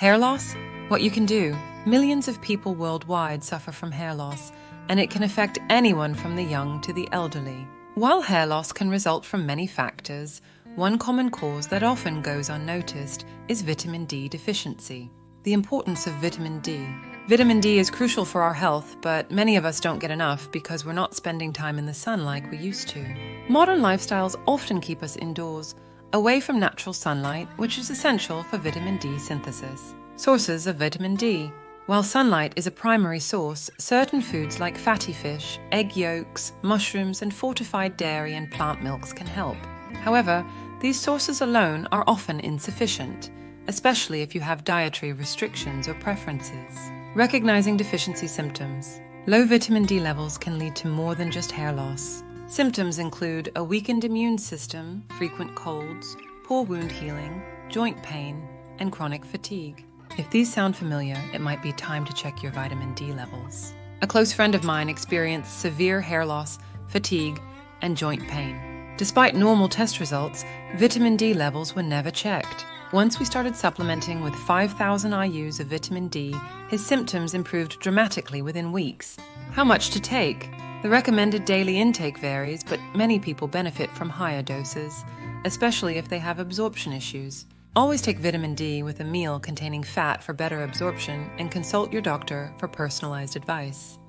Hair loss? What you can do. Millions of people worldwide suffer from hair loss, and it can affect anyone from the young to the elderly. While hair loss can result from many factors, one common cause that often goes unnoticed is vitamin D deficiency. The importance of vitamin D. Vitamin D is crucial for our health, but many of us don't get enough because we're not spending time in the sun like we used to. Modern lifestyles often keep us indoors, away from natural sunlight, which is essential for vitamin D synthesis. Sources of vitamin D. While sunlight is a primary source, certain foods like fatty fish, egg yolks, mushrooms, and fortified dairy and plant milks can help. However, these sources alone are often insufficient, especially if you have dietary restrictions or preferences. Recognizing deficiency symptoms. Low vitamin D levels can lead to more than just hair loss. Symptoms include a weakened immune system, frequent colds, poor wound healing, joint pain, and chronic fatigue. If these sound familiar, it might be time to check your vitamin D levels. A close friend of mine experienced severe hair loss, fatigue, and joint pain. Despite normal test results, vitamin D levels were never checked. Once we started supplementing with 5,000 IUs of vitamin D, his symptoms improved dramatically within weeks. How much to take? The recommended daily intake varies, but many people benefit from higher doses, especially if they have absorption issues. Always take vitamin D with a meal containing fat for better absorption and consult your doctor for personalized advice.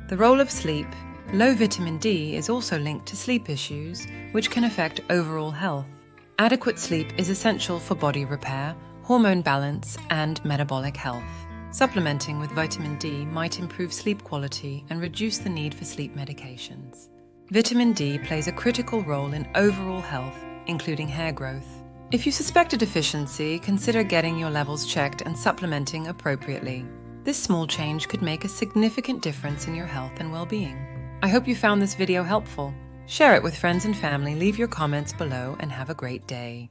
The role of sleep. Low vitamin D is also linked to sleep issues, which can affect overall health. Adequate sleep is essential for body repair, hormone balance, and metabolic health. Supplementing with vitamin D might improve sleep quality and reduce the need for sleep medications. Vitamin D plays a critical role in overall health, including hair growth. If you suspect a deficiency, consider getting your levels checked and supplementing appropriately. This small change could make a significant difference in your health and well-being. I hope you found this video helpful. Share it with friends and family, leave your comments below, and have a great day.